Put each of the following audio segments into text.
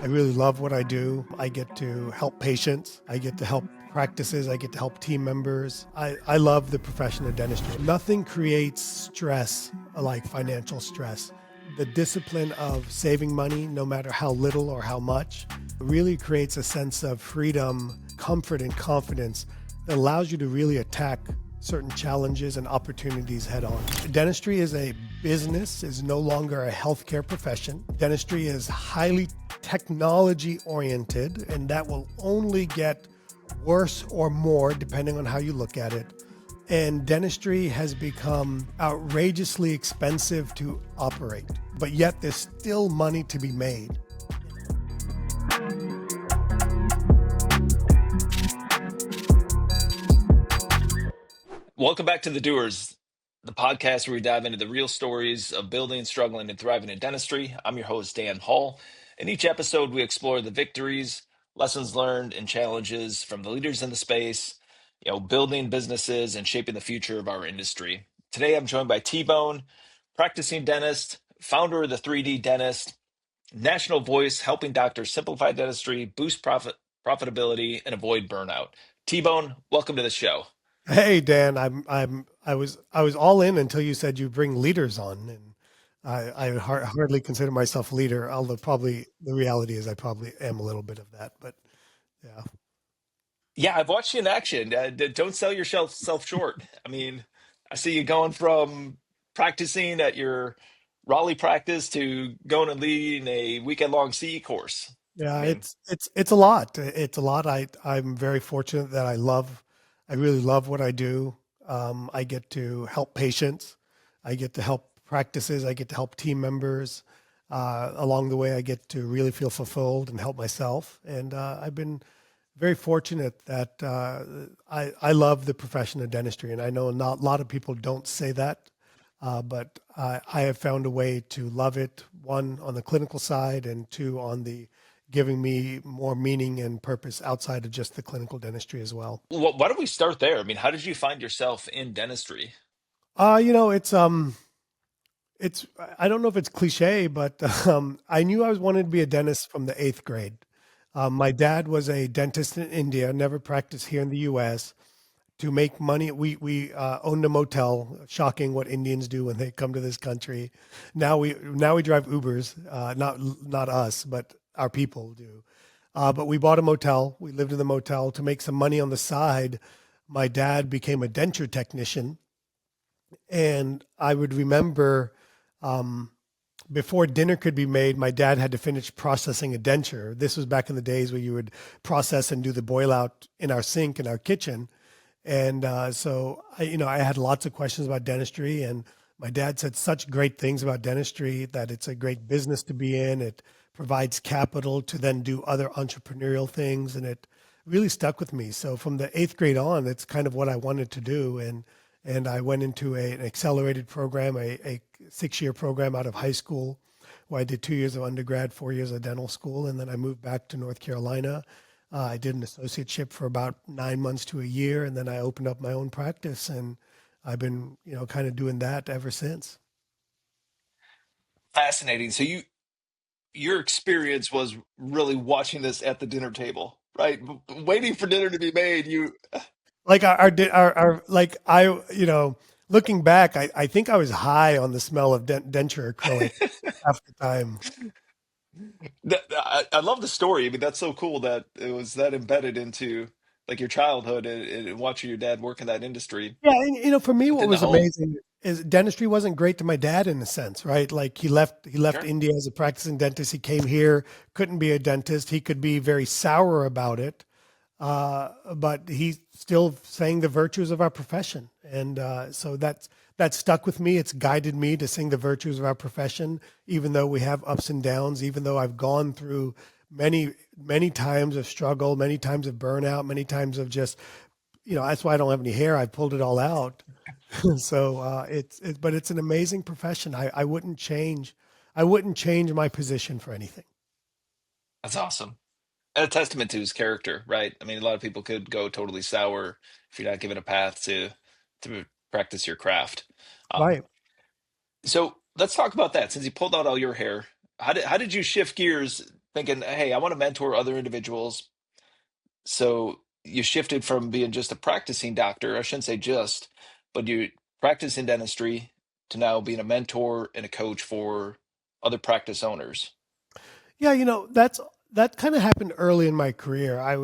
I really love what I do. I get to help patients. I get to help practices. I get to help team members. I love the profession of dentistry. Nothing creates stress like financial stress. The discipline of saving money, no matter how little or how much, really creates a sense of freedom, comfort, and confidence that allows you to really attack certain challenges and opportunities head on. Dentistry is a business, is no longer a healthcare profession. Dentistry is highly technology oriented, and that will only get worse or more depending on how you look at it. And dentistry has become outrageously expensive to operate, but yet there's still money to be made. Welcome back to the Doers, the podcast where we dive into the real stories of building, struggling, and thriving in dentistry. I'm your host, Dan Hall. In each episode, we explore the victories, lessons learned, and challenges from the leaders in the space, building businesses and shaping the future of our industry. Today, I'm joined by T-Bone, practicing dentist, founder of the 3D Dentist, national voice helping doctors simplify dentistry, boost profitability, and avoid burnout. T-Bone, welcome to the show. Hey Dan, I was all in until you said you bring leaders on, and I hardly consider myself a leader, although probably the reality is I probably am a little bit of that. But yeah, Yeah, I've watched you in action. Don't sell yourself short. I mean, I see you going from practicing at your Raleigh practice to going and leading a weekend-long CE course. I yeah, mean, it's a lot. It's a lot. I'm very fortunate that I really love what I do. I get to help patients. I get to help practices. I get to help team members. Along the way, I get to really feel fulfilled and help myself. And I've been very fortunate that I love the profession of dentistry, and I know not a lot of people don't say that, but I have found a way to love it. One on the clinical side, and two on the giving me more meaning and purpose outside of just the clinical dentistry as well. why don't we start there? I mean, how did you find yourself in dentistry? You know, it's I don't know if it's cliche, but I knew I was wanted to be a dentist from the eighth grade. My dad was a dentist in India, never practiced here in the U.S. To make money. We owned a motel. Shocking what Indians do when they come to this country. Now we drive Ubers. Not us, but our people do. But we bought a motel. We lived in the motel to make some money on the side. My dad became a denture technician, and I would remember um, before dinner could be made, my dad had to finish processing a denture. This was back in the days where you would process and do the boil out in our sink in our kitchen. And so I had lots of questions about dentistry, and my dad said such great things about dentistry that it's a great business to be in. It provides capital to then do other entrepreneurial things, and it really stuck with me. So from the eighth grade on, it's kind of what I wanted to do, and I went into an accelerated program, a 6 year program out of high school, where I did 2 years of undergrad, 4 years of dental school, and then I moved back to North Carolina. I did an associateship for about 9 months to a year, and then I opened up my own practice, and I've been, kind of doing that ever since. Fascinating. So your experience was really watching this at the dinner table, right? Waiting for dinner to be made. You Like our like looking back, I think I was high on the smell of denture acrylic half the time. I love the story. I mean, that's so cool that it was that embedded into like your childhood and watching your dad work in that industry Yeah, and for me, what within the was home. amazing is dentistry wasn't great to my dad in a sense, right? Like he left Sure. India as a practicing dentist. He came here, couldn't be a dentist. He could be very sour about it, but he still sang the virtues of our profession, and so that stuck with me. It's guided me to sing the virtues of our profession, even though we have ups and downs. Even though I've gone through many times of struggle, many times of burnout, many times of just that's why I don't have any hair. I pulled it all out. So but it's an amazing profession. I wouldn't change my position for anything. That's awesome. And a testament to his character, right? I mean, a lot of people could go totally sour if you're not given a path to practice your craft. Um, Right. so let's talk about that. Since you pulled out all your hair, how did you shift gears thinking, hey, I want to mentor other individuals. So you shifted from being just a practicing doctor, I shouldn't say just, but you practice in dentistry to now being a mentor and a coach for other practice owners. Yeah, that kind of happened early in my career. I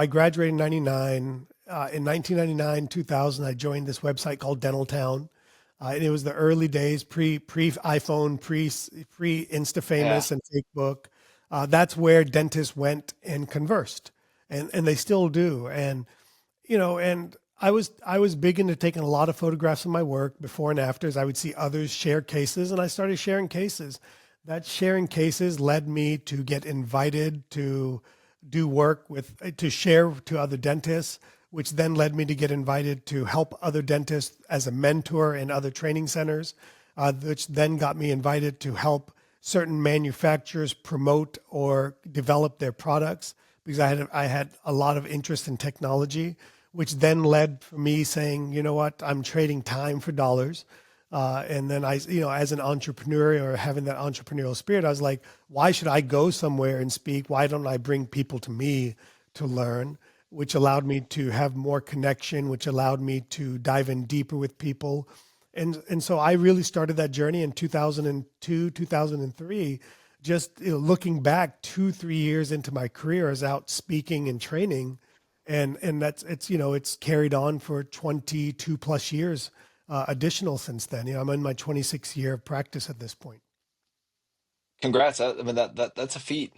graduated in 99. In 1999, 2000, I joined this website called Dental Town. And it was the early days, pre iPhone, pre Insta Yeah. Famous and Facebook. That's where dentists went and conversed, and they still do. And I was big into taking a lot of photographs of my work before and afters. I would see others share cases, and I started sharing cases. That sharing cases led me to get invited to do work to share to other dentists, which then led me to get invited to help other dentists as a mentor in other training centers, which then got me invited to help certain manufacturers promote or develop their products because I had a lot of interest in technology, which then led for me saying, you know what, I'm trading time for dollars. And then as an entrepreneur or having that entrepreneurial spirit, I was like, why should I go somewhere and speak? Why don't I bring people to me to learn? Which allowed me to have more connection, which allowed me to dive in deeper with people. And so I really started that journey in 2002, 2003, just looking back 2, 3 years into my career as out speaking and training. And it's carried on for 22 plus years additional since then. I'm in my 26th year of practice at this point. Congrats. I mean, that's a feat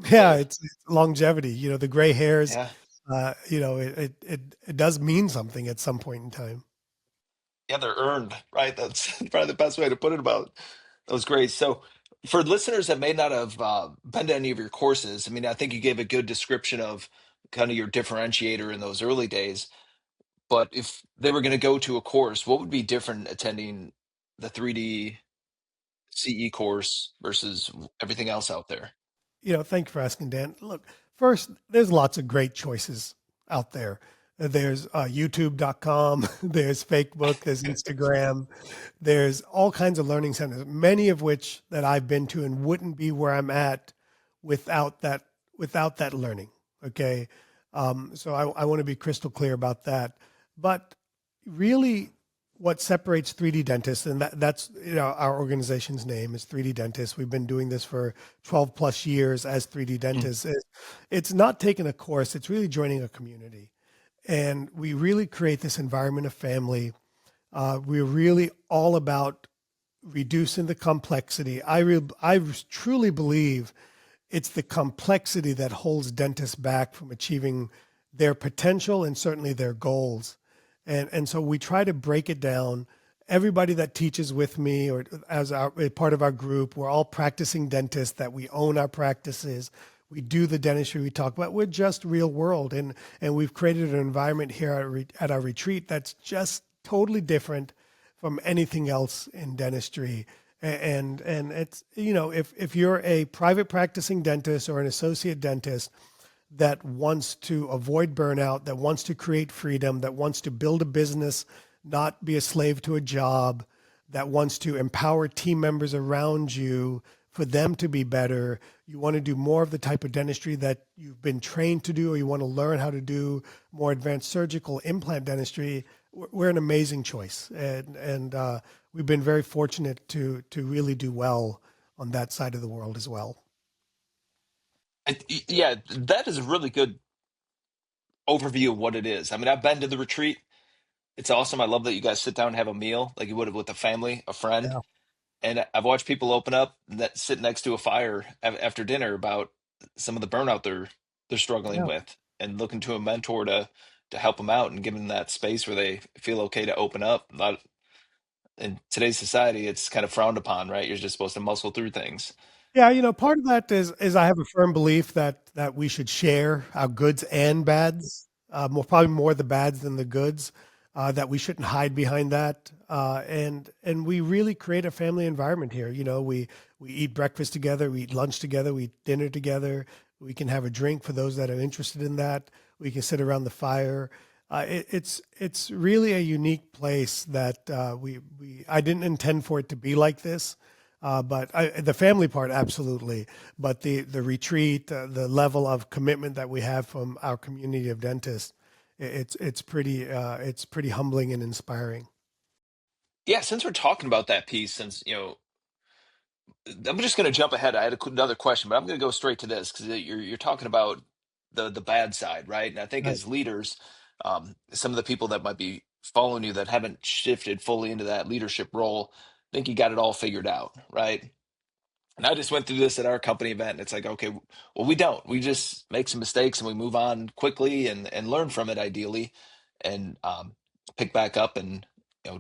Yeah, to, it's longevity. The gray hairs. yeah. It does mean something at some point in time. Yeah, they're earned, right? That's probably the best way to put it about those grades. So, for listeners that may not have been to any of your courses, I mean, I think you gave a good description of kind of your differentiator in those early days. But if they were going to go to a course, what would be different attending the 3D CE course versus everything else out there? Thank you for asking, Dan. Look, first, there's lots of great choices out there. There's YouTube.com, there's Facebook, there's Instagram, there's all kinds of learning centers, many of which that I've been to and wouldn't be where I'm at without that learning. Okay. So I want to be crystal clear about that. But really, what separates 3D dentists, and that's our organization's name is 3D Dentists. We've been doing this for 12 plus years as 3D Mm. dentists. It's not taking a course; it's really joining a community, and we really create this environment of family. We're really all about reducing the complexity. I truly believe it's the complexity that holds dentists back from achieving their potential and certainly their goals. And so we try to break it down. Everybody that teaches with me or a part of our group, we're all practicing dentists that we own our practices. We do the dentistry we talk about. We're just real world. And we've created an environment here at our retreat that's just totally different from anything else in dentistry. And it's, if you're a private practicing dentist or an associate dentist that wants to avoid burnout, that wants to create freedom, that wants to build a business, not be a slave to a job, that wants to empower team members around you for them to be better. You want to do more of the type of dentistry that you've been trained to do, or you want to learn how to do more advanced surgical implant dentistry. We're an amazing choice, and we've been very fortunate to really do well on that side of the world as well. Yeah, that is a really good overview of what it is. I mean, I've been to the retreat. It's awesome. I love that you guys sit down and have a meal like you would with a family, a friend. Yeah, And I've watched people open up that sit next to a fire after dinner about some of the burnout they're struggling yeah. with, and looking to a mentor to help them out and give them that space where they feel okay to open up. Not in today's society, it's kind of frowned upon, right? You're just supposed to muscle through things. Yeah, part of that is I have a firm belief that we should share our goods and bads, probably more the bads than the goods. That we shouldn't hide behind that, and we really create a family environment here. We eat breakfast together, we eat lunch together, we eat dinner together. We can have a drink for those that are interested in that. We can sit around the fire. It's really a unique place that we I didn't intend for it to be like this. The family part, absolutely. But the retreat, the level of commitment that we have from our community of dentists, it's pretty humbling and inspiring. Yeah, since we're talking about that piece, since I'm just going to jump ahead. I had another question, but I'm going to go straight to this because you're talking about the bad side, right? And I think Right. as leaders, some of the people that might be following you that haven't shifted fully into that leadership role think you got it all figured out, right? And I just went through this at our company event, and it's like, okay, well, we don't. We just make some mistakes and we move on quickly and learn from it, ideally, and pick back up and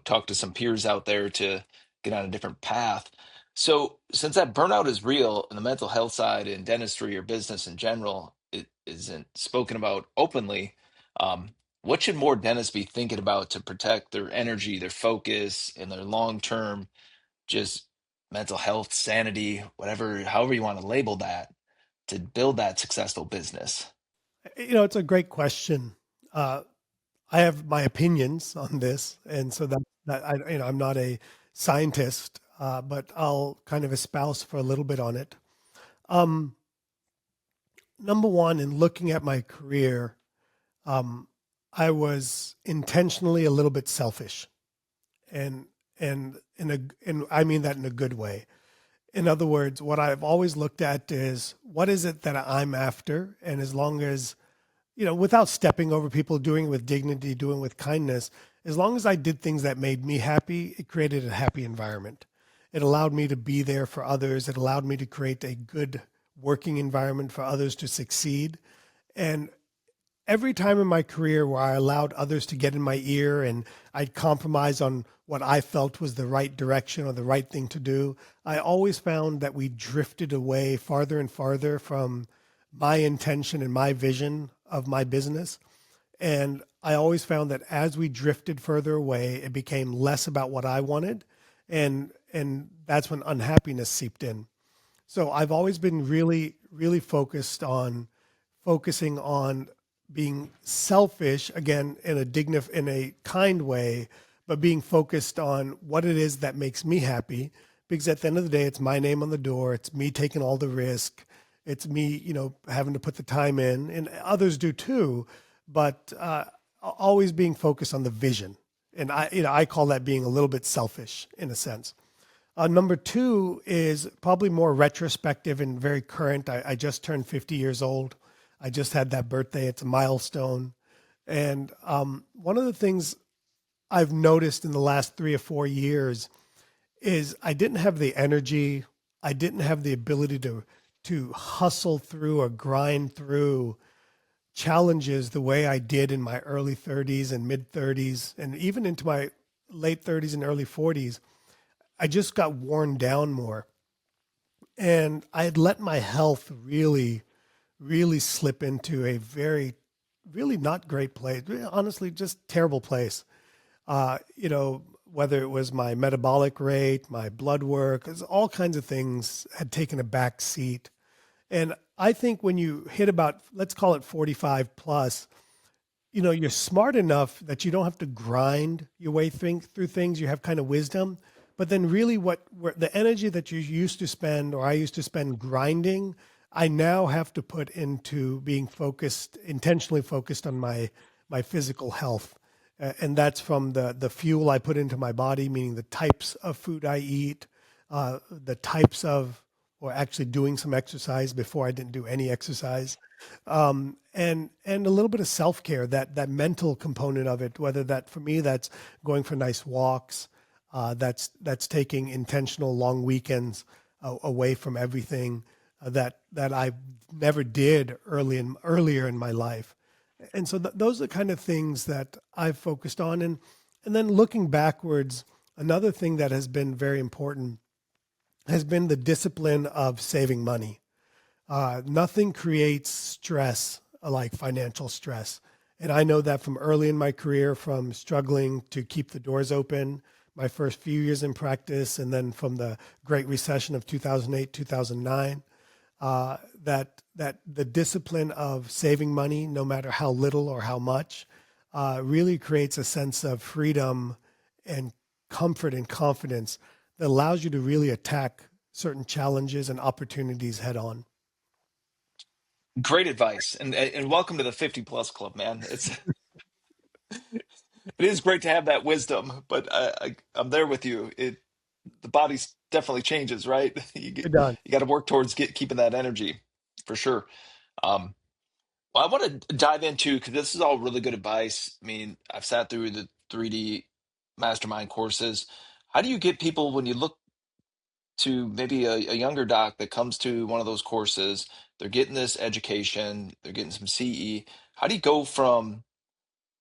talk to some peers out there to get on a different path. So, since that burnout is real, and the mental health side in dentistry or business in general, it isn't spoken about openly. Um, what should more dentists be thinking about to protect their energy, their focus, and their long term just mental health, sanity, whatever, however you want to label that, to build that successful business? It's a great question. Uh, I have my opinions on this, and so that I'm not a scientist, but I'll kind of espouse for a little bit on it. Um, Number one, in looking at my career, um, I was intentionally a little bit selfish, and and I mean that in a good way. In other words, what I've always looked at is what is it that I'm after, and as long as without stepping over people, doing it with dignity, doing it with kindness, as long as I did things that made me happy, it created a happy environment. It allowed me to be there for others. It allowed me to create a good working environment for others to succeed. And every time in my career where I allowed others to get in my ear and I'd compromise on what I felt was the right direction or the right thing to do, I always found that we drifted away farther and farther from my intention and my vision of my business. And I always found that as we drifted further away, it became less about what I wanted. And that's when unhappiness seeped in. So I've always been really, really focusing on being selfish, again, in a kind way, but being focused on what it is that makes me happy. Because at the end of the day, it's my name on the door. It's me taking all the risk. It's me, having to put the time in, and others do too. But always being focused on the vision, and I call that being a little bit selfish in a sense. Number two is probably more retrospective and very current. I just turned 50 years old. I just had that birthday. It's a milestone. And one of the things I've noticed in the last 3 or 4 years is I didn't have the energy. I didn't have the ability to hustle through or grind through challenges the way I did in my early 30s and mid 30s and even into my late 30s and early 40s. I just got worn down more. And I had let my health really, really slip into a very, really not great place. Honestly, just terrible place. Whether it was my metabolic rate, my blood work, all kinds of things had taken a back seat. And I think when you hit about, let's call it 45 plus, you're smart enough that you don't have to grind your way through things. You have kind of wisdom. But then really where the energy that you used to spend, or I used to spend grinding, I now have to put into being focused, intentionally focused on my physical health. And that's from the fuel I put into my body, meaning the types of food I eat, the types of, or actually doing some exercise before I didn't do any exercise, and a little bit of self care, that mental component of it. Whether that for me, that's going for nice walks, that's taking intentional long weekends away from everything that I never did earlier in my life. And so those are kind of things that I've focused on. And then looking backwards, another thing that has been very important has been the discipline of saving money. Nothing creates stress like financial stress. And I know that from early in my career, from struggling to keep the doors open, my first few years in practice, and then from the Great Recession of 2008, 2009, that the discipline of saving money, no matter how little or how much, really creates a sense of freedom and comfort and confidence that allows you to really attack certain challenges and opportunities head on. Great advice, and welcome to the 50 plus club, man. It is great to have that wisdom, but I'm there with you. The body definitely changes, right? It does. You got to work towards keeping that energy for sure. Um, well, I want to dive into, because this is all really good advice. I mean, I've sat through the 3D mastermind courses. How do you get people, when you look to maybe a younger doc that comes to one of those courses, they're getting this education, they're getting some CE. How do you go from,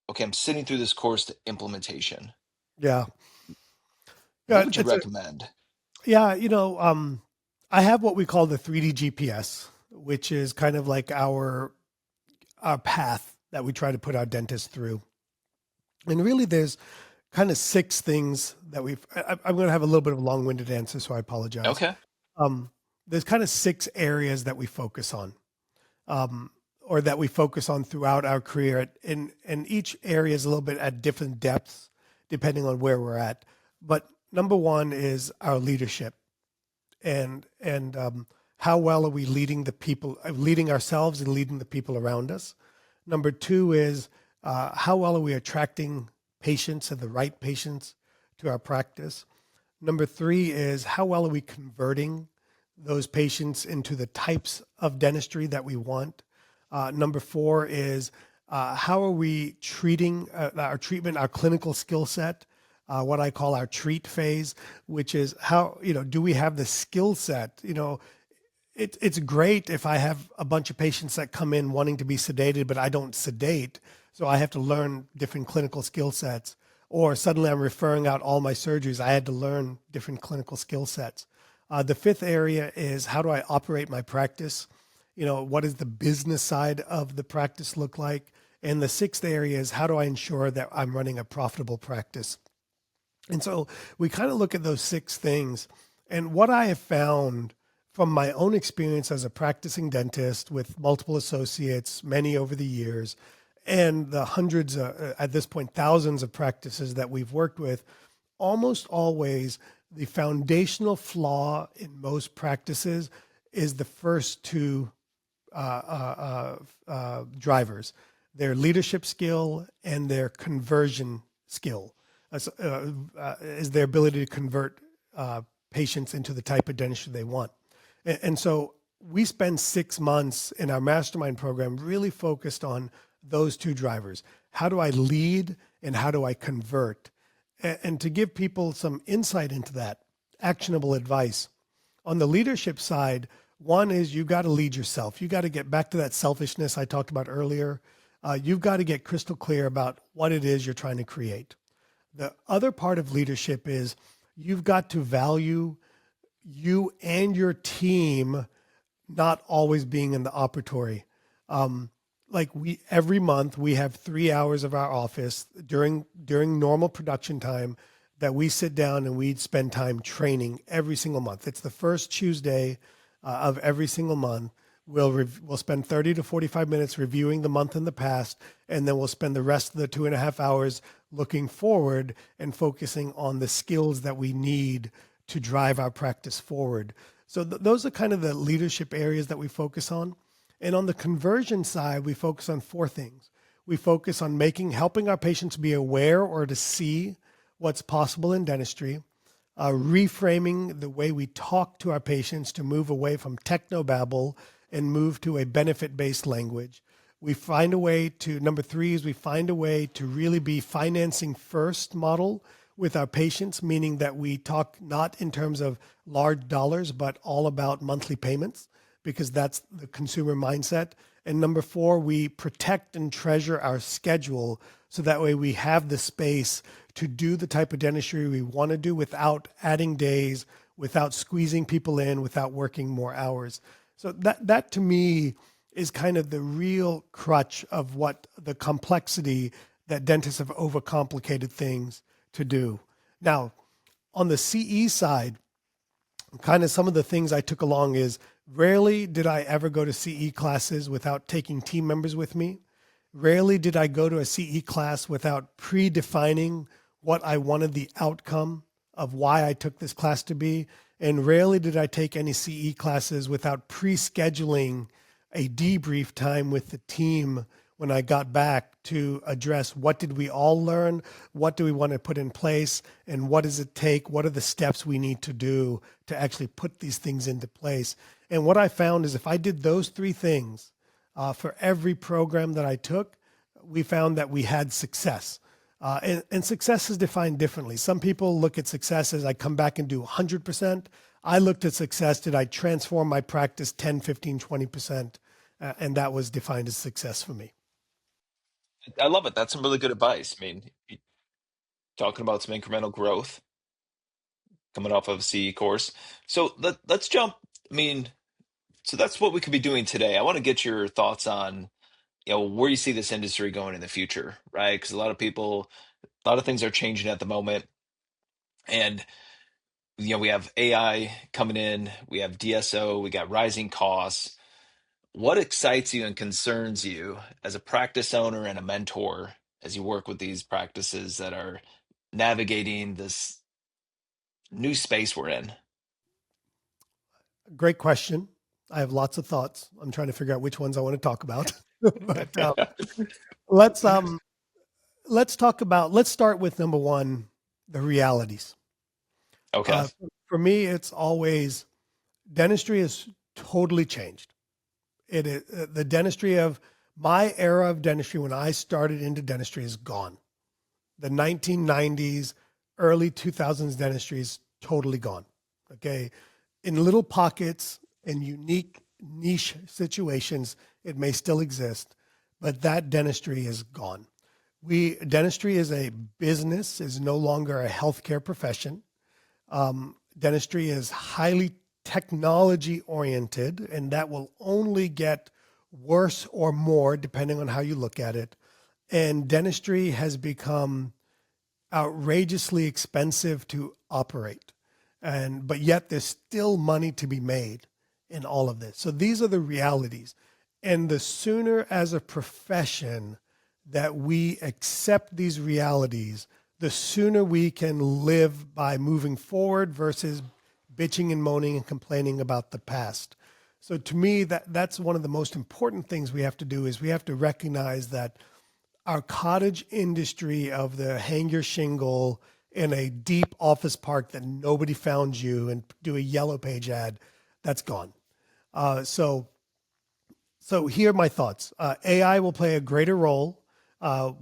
okay, I'm sitting through this course to implementation? Yeah. What Yeah. would you It's a, recommend? yeah. I have what we call the 3D GPS, which is kind of like our path that we try to put our dentists through. And really there's kind of six things that I'm going to have a little bit of a long-winded answer, so I apologize. Okay. Um, there's kind of six areas that we focus on, or that we focus on throughout our career. And each area is a little bit at different depths, depending on where we're at. But number one is our leadership, and how well are we leading the people, leading ourselves and leading the people around us. Number two is how well are we attracting patients and the right patients to our practice. Number three is how well are we converting those patients into the types of dentistry that we want. Number four is how are we treating our clinical skill set, what I call our treat phase, which is how, do we have the skill set? It's great if I have a bunch of patients that come in wanting to be sedated, but I don't sedate. So I have to learn different clinical skill sets. Or suddenly I'm referring out all my surgeries. I had to learn different clinical skill sets. The fifth area is how do I operate my practice? What does the business side of the practice look like? And the sixth area is how do I ensure that I'm running a profitable practice? And so we kind of look at those six things. And what I have found from my own experience as a practicing dentist with multiple associates, many over the years, and the hundreds, at this point, thousands of practices that we've worked with, almost always the foundational flaw in most practices is the first two drivers, their leadership skill and their conversion skill, is their ability to convert patients into the type of dentistry they want. And so we spend 6 months in our mastermind program really focused on those two drivers. How do I lead and how do I convert? And to give people some insight into that, actionable advice. On the leadership side, one is you've got to lead yourself. You got to get back to that selfishness I talked about earlier. You've got to get crystal clear about what it is you're trying to create. The other part of leadership is you've got to value you and your team not always being in the operatory. Every month we have 3 hours of our office during normal production time that we sit down and we spend time training every single month. It's the first Tuesday of every single month. We'll spend 30 to 45 minutes reviewing the month in the past, and then we'll spend the rest of the 2.5 hours looking forward and focusing on the skills that we need to drive our practice forward. So those are kind of the leadership areas that we focus on. And on the conversion side, we focus on four things. We focus on helping our patients be aware or to see what's possible in dentistry, reframing the way we talk to our patients to move away from technobabble and move to a benefit-based language. Number three is we find a way to really be financing first model with our patients, meaning that we talk not in terms of large dollars, but all about monthly payments, because that's the consumer mindset. And number four, we protect and treasure our schedule so that way we have the space to do the type of dentistry we want to do without adding days, without squeezing people in, without working more hours. So that to me is kind of the real crutch of what the complexity that dentists have overcomplicated things to do. Now, on the CE side, kind of some of the things I took along is rarely did I ever go to CE classes without taking team members with me. Rarely did I go to a CE class without predefining what I wanted the outcome of why I took this class to be. And rarely did I take any CE classes without pre-scheduling a debrief time with the team when I got back to address what did we all learn, what do we want to put in place, and what does it take, what are the steps we need to do to actually put these things into place. And what I found is if I did those three things for every program that I took, we found that we had success. And success is defined differently. Some people look at success as I come back and do 100%. I looked at success, did I transform my practice 10, 15, 20%? And that was defined as success for me. I love it. That's some really good advice. I mean, talking about some incremental growth coming off of a CE course. So let's jump. I mean, so that's what we could be doing today. I want to get your thoughts on, where you see this industry going in the future, right? Because a lot of things are changing at the moment. And, we have AI coming in, we have DSO, we got rising costs. What excites you and concerns you as a practice owner and a mentor as you work with these practices that are navigating this new space we're in? Great question. I have lots of thoughts. I'm trying to figure out which ones I want to talk about. But let's let's start with number one, the realities. Okay. For me, it's always dentistry has totally changed. It is the dentistry of my era of dentistry when I started into dentistry is gone. The 1990s, early 2000s dentistry is totally gone. Okay. In little pockets and unique niche situations, it may still exist, but that dentistry is gone. Dentistry is a business, is no longer a healthcare profession. Dentistry is highly technology oriented, and that will only get worse or more depending on how you look at it. And dentistry has become outrageously expensive to operate. But yet there's still money to be made in all of this. So these are the realities. And the sooner as a profession that we accept these realities, the sooner we can live by moving forward versus bitching and moaning and complaining about the past. So to me, that's one of the most important things we have to do is we have to recognize that our cottage industry of the hang your shingle in a deep office park that nobody found you and do a yellow page ad, that's gone. So here are my thoughts. AI will play a greater role.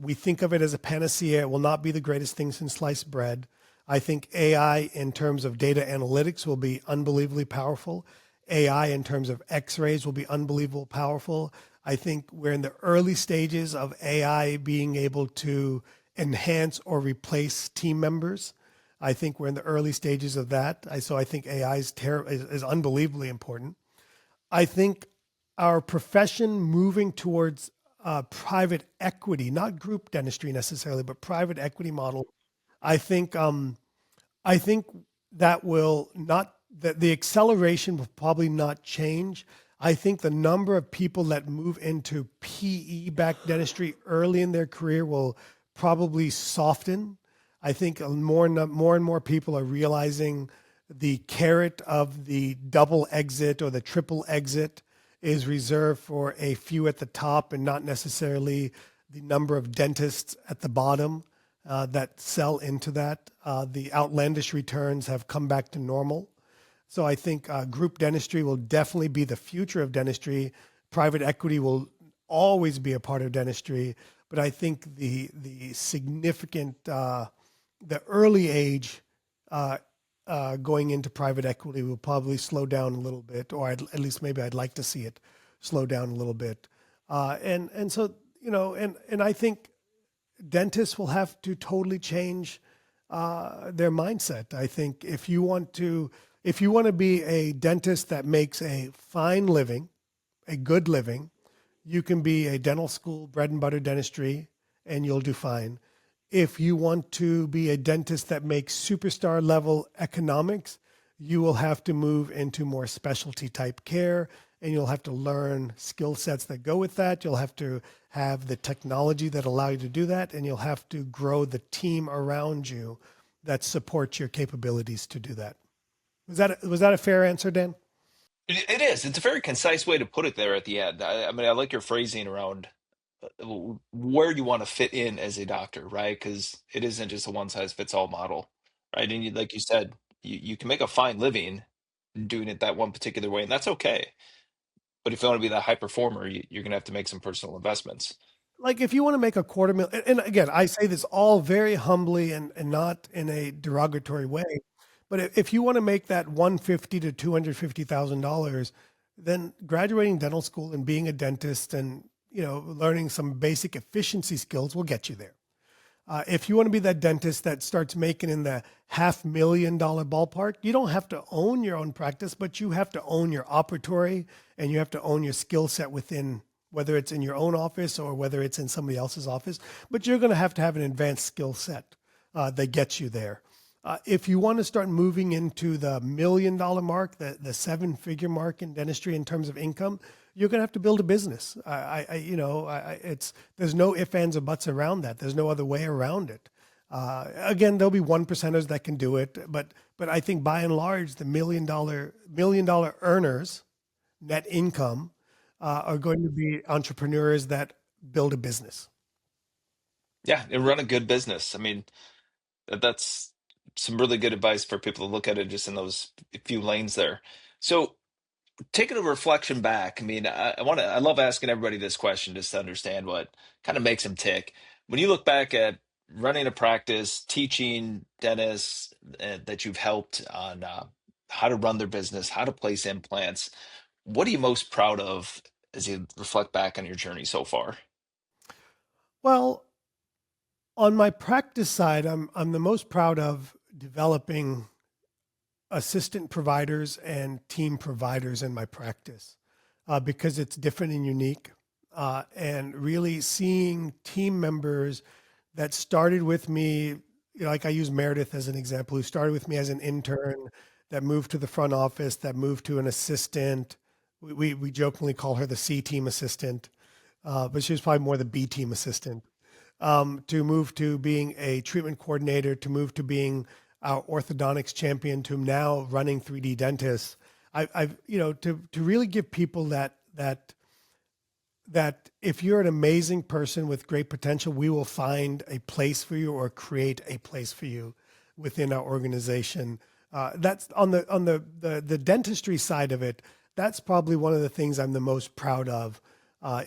We think of it as a panacea. It will not be the greatest thing since sliced bread. I think AI in terms of data analytics will be unbelievably powerful. AI in terms of x-rays will be unbelievably powerful. I think we're in the early stages of AI being able to enhance or replace team members. I think we're in the early stages of that. So I think AI is unbelievably important. I think our profession moving towards private equity, not group dentistry necessarily, but private equity model. I think that will not that the acceleration will probably not change. I think the number of people that move into PE-backed dentistry early in their career will probably soften. I think more and more people are realizing the carrot of the double exit or the triple exit is reserved for a few at the top and not necessarily the number of dentists at the bottom that sell into that. The outlandish returns have come back to normal. So I think group dentistry will definitely be the future of dentistry. Private equity will always be a part of dentistry, but I think the significant, the early age going into private equity will probably slow down a little bit, or at least maybe I'd like to see it slow down a little bit. And so, and I think dentists will have to totally change their mindset. I think if you want to be a dentist that makes a fine living, a good living, you can be a dental school, bread and butter dentistry, and you'll do fine. If you want to be a dentist that makes superstar level economics, you will have to move into more specialty type care, and you'll have to learn skill sets that go with that. You'll have to have the technology that allow you to do that, and you'll have to grow the team around you that supports your capabilities to do that. Was that a fair answer, Dan? It is. It's a very concise way to put it there at the end. I mean, I like your phrasing around where you want to fit in as a doctor, right? Because it isn't just a one size fits all model, right? And like you said, you can make a fine living doing it that one particular way, and that's okay. But if you want to be that high performer, you're going to have to make some personal investments. Like if you want to make a quarter mil, and again, I say this all very humbly and not in a derogatory way, but if you want to make that 150 to $250,000, then graduating dental school and being a dentist and learning some basic efficiency skills will get you there. If you want to be that dentist that starts making in the $500,000 ballpark, you don't have to own your own practice, but you have to own your operatory and you have to own your skill set within, whether it's in your own office or whether it's in somebody else's office. But you're going to have an advanced skill set that gets you there. If you want to start moving into the $1 million mark, the seven-figure mark in dentistry in terms of income, you're going to have to build a business. It's there's no ifs, ands, or buts around that. There's no other way around it. Again, there'll be one percenters that can do it, but I think by and large, the $1 million earners, net income, are going to be entrepreneurs that build a business. Yeah, and run a good business. I mean, that's some really good advice for people to look at it just in those few lanes there. So taking a reflection back, I mean, I love asking everybody this question just to understand what kind of makes them tick. When you look back at running a practice, teaching dentists that you've helped on how to run their business, how to place implants, what are you most proud of as you reflect back on your journey so far? Well, on my practice side, I'm the most proud of developing assistant providers and team providers in my practice because it's different and unique. And really seeing team members that started with me, like I use Meredith as an example, who started with me as an intern, that moved to the front office, that moved to an assistant. We jokingly call her the C team assistant, but she was probably more the B team assistant. To move to being a treatment coordinator, to move to being our orthodontics champion, to now running 3D dentists. I've to really give people that if you're an amazing person with great potential, we will find a place for you or create a place for you within our organization. That's on the dentistry side of it. That's probably one of the things I'm the most proud of,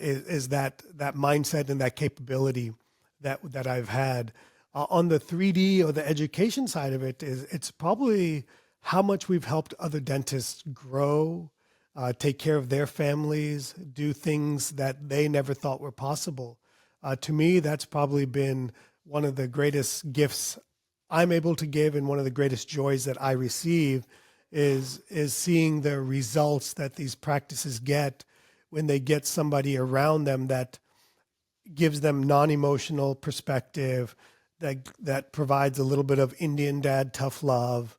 is that mindset and that capability that I've had. On the 3D or the education side of it, it's probably how much we've helped other dentists grow, take care of their families, do things that they never thought were possible. To me, that's probably been one of the greatest gifts I'm able to give, and one of the greatest joys that I receive is seeing the results that these practices get when they get somebody around them that gives them non-emotional perspective, that provides a little bit of Indian dad tough love,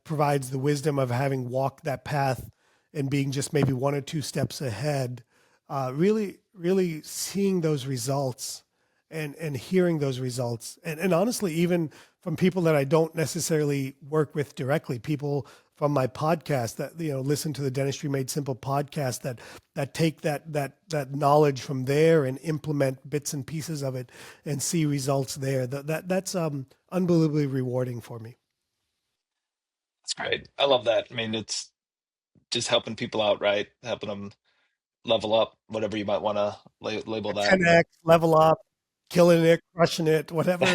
provides the wisdom of having walked that path and being just maybe one or two steps ahead. Really seeing those results and hearing those results, and honestly, even from people that I don't necessarily work with directly, people from my podcast that listen to the Dentistry Made Simple podcast, that take that knowledge from there and implement bits and pieces of it and see results there. That's unbelievably rewarding for me. That's great. I love that. I mean, it's just helping people out, right? Helping them level up, whatever you might want to label that. 10x, level up, killing it, crushing it, whatever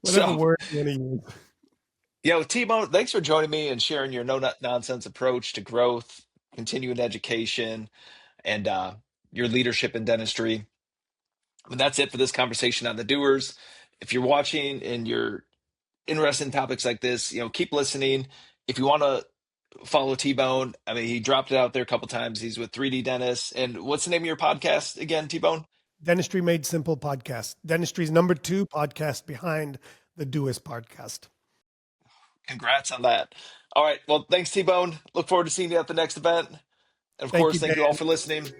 whatever So, word you want to use. Timo, thanks for joining me and sharing your nonsense approach to growth, continuing education, and your leadership in dentistry. But that's it for this conversation on the Doers. If you're watching and you're interested in topics like this, keep listening. If you want to follow T-Bone, I mean, he dropped it out there a couple times. He's with 3D Dentists. And what's the name of your podcast again, T-Bone? Dentistry Made Simple podcast. Dentistry's number 2 podcast behind the Doers Podcast. Congrats on that. All right. Well, thanks, T-Bone. Look forward to seeing you at the next event. And of Thank you, course, thank you all Dan. for listening.